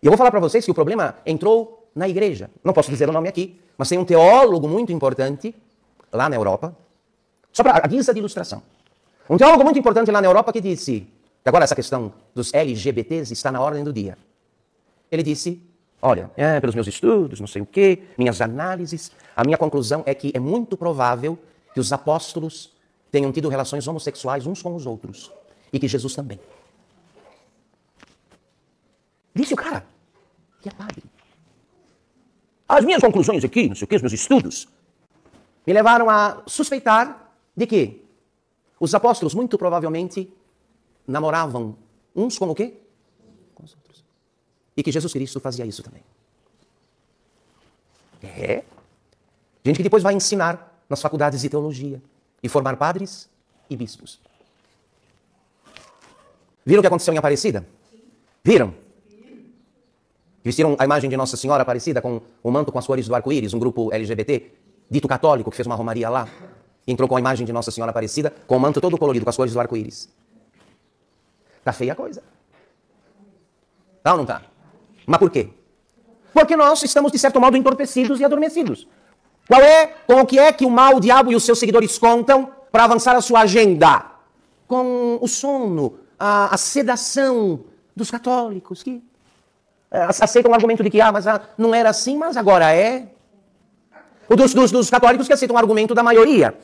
E eu vou falar para vocês que o problema entrou na igreja. Não posso dizer o nome aqui, mas tem um teólogo muito importante lá na Europa, só para a guisa de ilustração. Um teólogo muito importante lá na Europa que disse que agora essa questão dos LGBTs está na ordem do dia. Ele disse, olha, pelos meus estudos, não sei o quê, minhas análises, a minha conclusão é que é muito provável que os apóstolos tenham tido relações homossexuais uns com os outros. E que Jesus também. Disse o cara, que é padre. As minhas conclusões aqui, não sei o quê, os meus estudos, me levaram a suspeitar de que os apóstolos muito provavelmente namoravam uns com o quê? Com os outros. E que Jesus Cristo fazia isso também. Gente que depois vai ensinar nas faculdades de teologia e formar padres e bispos. Viram o que aconteceu em Aparecida? Viram? Vestiram a imagem de Nossa Senhora Aparecida com o manto com as cores do arco-íris, um grupo LGBT, dito católico, que fez uma romaria lá, e entrou com a imagem de Nossa Senhora Aparecida, com o manto todo colorido, com as cores do arco-íris. Tá feia a coisa. Tá ou não tá? Mas por quê? Porque nós estamos, de certo modo, entorpecidos e adormecidos. Com o que é que o mal, o diabo e os seus seguidores contam para avançar a sua agenda? Com o sono, a sedação dos católicos, que aceitam o argumento de que mas não era assim, mas agora é. Ou dos católicos que aceitam o argumento da maioria.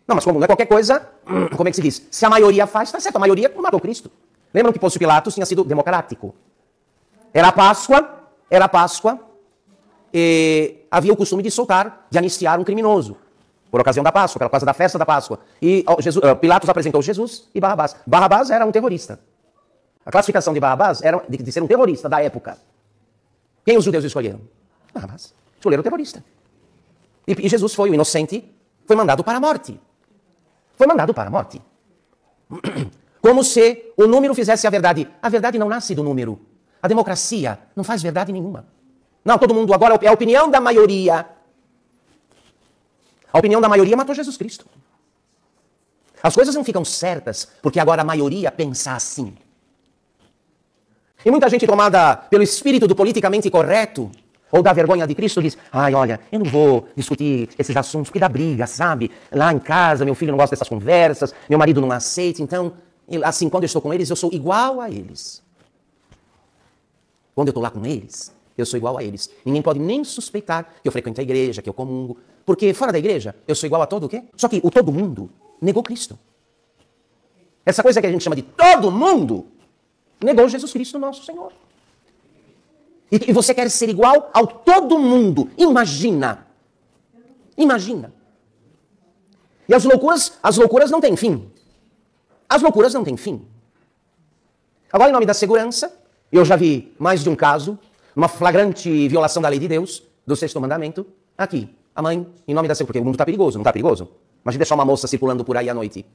Não, mas como não é qualquer coisa, como é que se diz? Se a maioria faz, está certo, a maioria matou Cristo. Lembram que Pôncio Pilatos tinha sido democrático? Era a Páscoa, e havia o costume de soltar, de anistiar um criminoso, por ocasião da Páscoa, por causa da festa da Páscoa. E Pilatos apresentou Jesus e Barrabás. Barrabás era um terrorista. A classificação de Barrabás era de ser um terrorista da época. Quem os judeus escolheram? Barrabás. Escolheram o terrorista. E Jesus foi o inocente, foi mandado para a morte. Foi mandado para a morte. Como se o número fizesse a verdade. A verdade não nasce do número. A democracia não faz verdade nenhuma. Não, todo mundo agora é a opinião da maioria. A opinião da maioria matou Jesus Cristo. As coisas não ficam certas porque agora a maioria pensa assim. E muita gente tomada pelo espírito do politicamente correto ou da vergonha de Cristo diz, olha, eu não vou discutir esses assuntos porque dá briga, sabe? Lá em casa, meu filho não gosta dessas conversas, meu marido não aceita, então, assim, quando eu estou com eles, eu sou igual a eles. Quando eu estou lá com eles, eu sou igual a eles. Ninguém pode nem suspeitar que eu frequento a igreja, que eu comungo, porque fora da igreja, eu sou igual a todo o quê? Só que o todo mundo negou Cristo. Essa coisa que a gente chama de todo mundo negou Jesus Cristo, nosso Senhor. E você quer ser igual ao todo mundo. Imagina. Imagina. E as loucuras não têm fim. As loucuras não têm fim. Agora, em nome da segurança, eu já vi mais de um caso, uma flagrante violação da lei de Deus, do sexto mandamento, aqui. A mãe, em nome da segurança, porque o mundo está perigoso, não está perigoso? Imagina deixar uma moça circulando por aí à noite.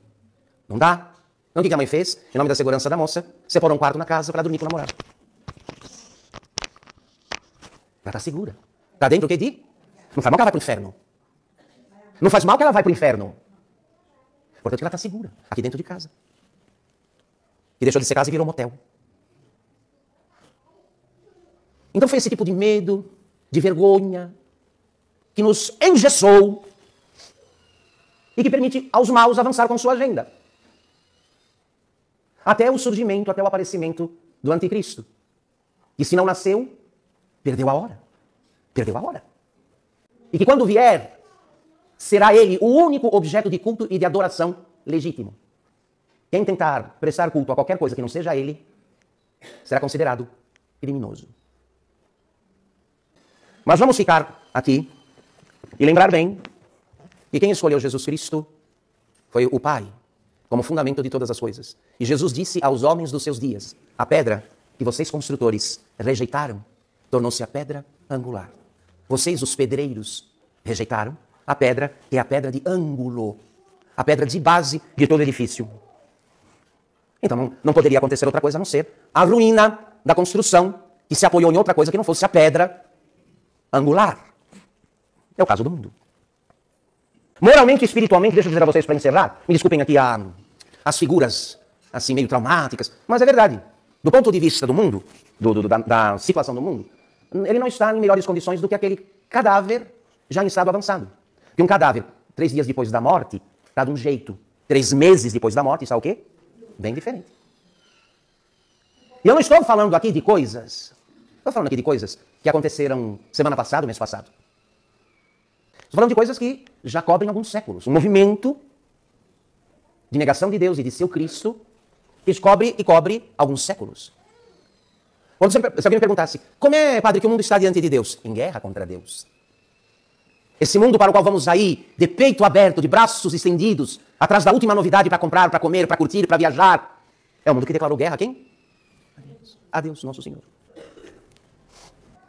Não dá? Então o que a mãe fez? Em nome da segurança da moça, separou um quarto na casa para dormir com o namorado. Ela está segura. Está dentro o quê de? Não faz mal que ela vai para o inferno. Não faz mal que ela vai para o inferno. Portanto, ela está segura, aqui dentro de casa. E deixou de ser casa e virou motel. Então foi esse tipo de medo, de vergonha, que nos engessou e que permite aos maus avançar com sua agenda. Até o surgimento, até o aparecimento do anticristo. E se não nasceu, perdeu a hora. Perdeu a hora. E que quando vier, será ele o único objeto de culto e de adoração legítimo. Quem tentar prestar culto a qualquer coisa que não seja ele, será considerado criminoso. Mas vamos ficar aqui e lembrar bem que quem escolheu Jesus Cristo foi o Pai, como fundamento de todas as coisas. E Jesus disse aos homens dos seus dias, a pedra que vocês construtores rejeitaram, tornou-se a pedra angular. Vocês, os pedreiros, rejeitaram a pedra que é a pedra de ângulo, a pedra de base de todo edifício. Então não poderia acontecer outra coisa a não ser a ruína da construção que se apoiou em outra coisa que não fosse a pedra angular. É o caso do mundo. Moralmente e espiritualmente, deixa eu dizer a vocês para encerrar, me desculpem aqui as figuras assim meio traumáticas, mas é verdade. do ponto de vista do mundo, da situação do mundo, ele não está em melhores condições do que aquele cadáver já em estado avançado. Porque um cadáver, 3 dias depois da morte, está de um jeito. 3 meses depois da morte, está o quê? Bem diferente. E eu não estou falando aqui de coisas, estou falando aqui de coisas que aconteceram semana passada, mês passado. Estou falando de coisas que já cobrem alguns séculos. Um movimento de negação de Deus e de seu Cristo que cobre alguns séculos. Quando se alguém me perguntasse, como é, padre, que o mundo está diante de Deus? Em guerra contra Deus. Esse mundo para o qual vamos aí, de peito aberto, de braços estendidos, atrás da última novidade para comprar, para comer, para curtir, para viajar, é o mundo que declarou guerra a quem? A Deus, nosso Senhor.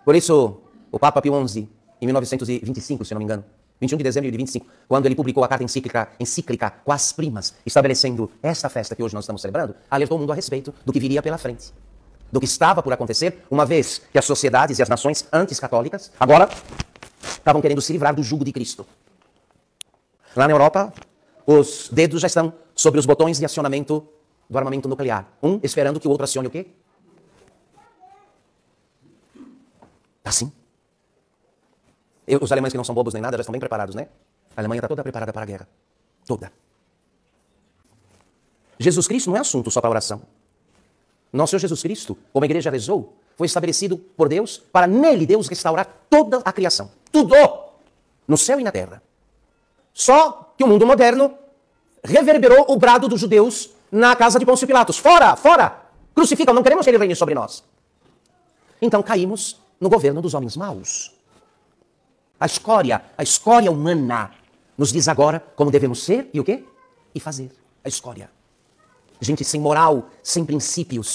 Por isso, o Papa Pio XI, em 1925, se não me engano, 21 de dezembro de 25, quando ele publicou a carta encíclica Quas Primas, estabelecendo esta festa que hoje nós estamos celebrando, alertou o mundo a respeito do que viria pela frente. Do que estava por acontecer, uma vez que as sociedades e as nações antis-católicas agora estavam querendo se livrar do jugo de Cristo. Lá na Europa, os dedos já estão sobre os botões de acionamento do armamento nuclear. Um esperando que o outro acione o quê? Assim. Os alemães que não são bobos nem nada já estão bem preparados, né? A Alemanha está toda preparada para a guerra. Toda. Jesus Cristo não é assunto só para oração. Nosso Senhor Jesus Cristo, como a igreja rezou, foi estabelecido por Deus para nele Deus restaurar toda a criação. Tudo! No céu e na terra. Só que o mundo moderno reverberou o brado dos judeus na casa de Pôncio Pilatos. Fora! Fora! Crucificam, não queremos que ele reine sobre nós. Então caímos no governo dos homens maus. A escória humana nos diz agora como devemos ser e o quê? E fazer. A escória. Gente sem moral, sem princípios,